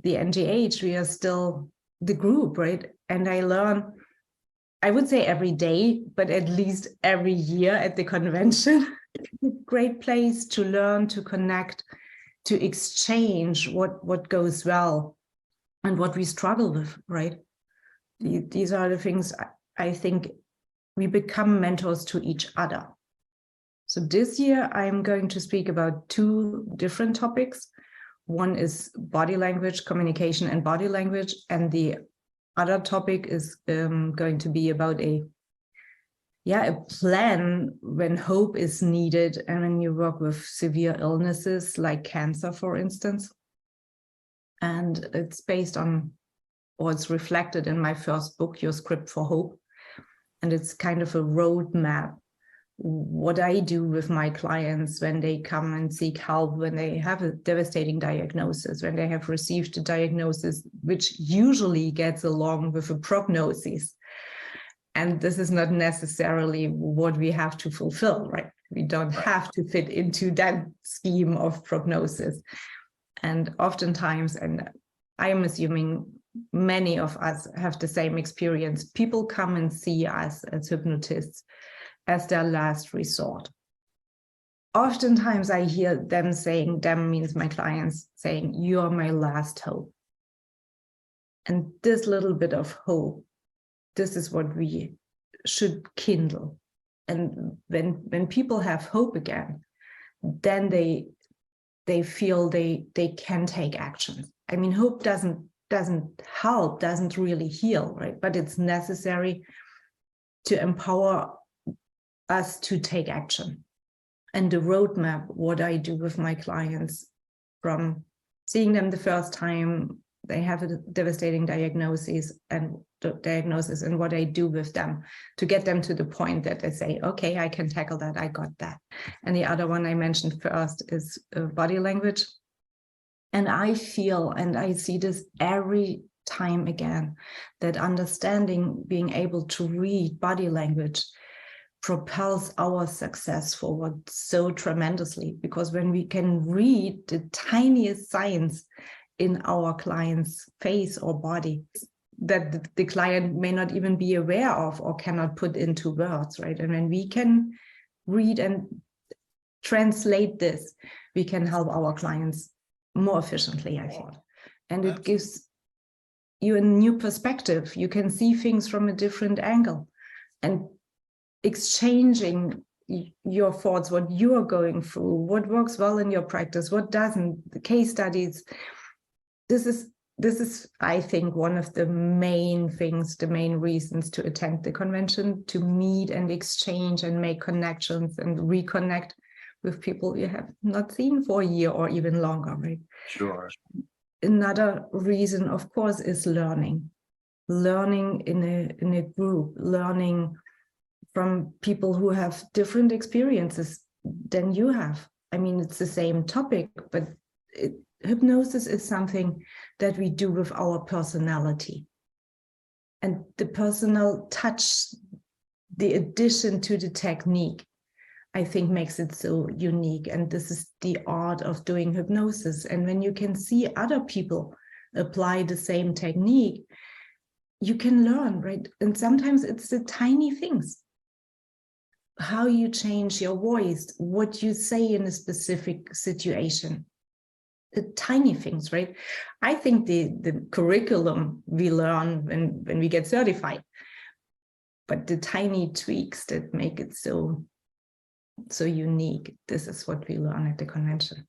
the NGH, we are still the group, right? And I learn, I would say every day, but at least every year at the convention. Great place to learn, to connect, to exchange what goes well and what we struggle with, right? These are the things I think we become mentors to each other. So this year I'm going to speak about two different topics. One is body language, communication and body language, and the other topic is going to be about a plan when hope is needed and when you work with severe illnesses like cancer, for instance. And it's based on, or it's reflected in my first book, Your Script for Hope. And it's kind of a roadmap, what I do with my clients when they come and seek help, when they have a devastating diagnosis, when they have received a diagnosis, which usually gets along with a prognosis. And this is not necessarily what we have to fulfill, right? We don't have to fit into that scheme of prognosis. And oftentimes, and I'm assuming many of us have the same experience, people come and see us as hypnotists as their last resort. Oftentimes I hear them saying, them means my clients saying, you are my last hope. And this little bit of hope, this is what we should kindle. And when people have hope again, then they feel they can take action. I mean, hope doesn't help, doesn't really heal, right? But it's necessary to empower us to take action. And the roadmap, what I do with my clients, from seeing them the first time they have a devastating diagnosis and what I do with them to get them to the point that they say, okay, I can tackle that, I got that. And the other one I mentioned first is body language. And I feel, and I see this every time again, that understanding, being able to read body language propels our success forward so tremendously, because when we can read the tiniest signs in our client's face or body that the client may not even be aware of or cannot put into words, right? And when we can read and translate this, we can help our clients more efficiently, I think. And it gives you a new perspective. You can see things from a different angle. And exchanging your thoughts, what you are going through, what works well in your practice, what doesn't, the case studies. This is, I think, one of the main things, the main reasons to attend the convention, to meet and exchange and make connections and reconnect with people you have not seen for a year or even longer, right? Sure. Another reason, of course, is learning in a group, learning from people who have different experiences than you have. I mean, it's the same topic, but hypnosis is something that we do with our personality. And the personal touch, the addition to the technique, I think makes it so unique. And this is the art of doing hypnosis. And when you can see other people apply the same technique, you can learn, right? And sometimes it's the tiny things. How you change your voice, what you say in a specific situation, the tiny things, right? I think the curriculum we learn when we get certified, but the tiny tweaks that make it so unique, this is what we learn at the convention.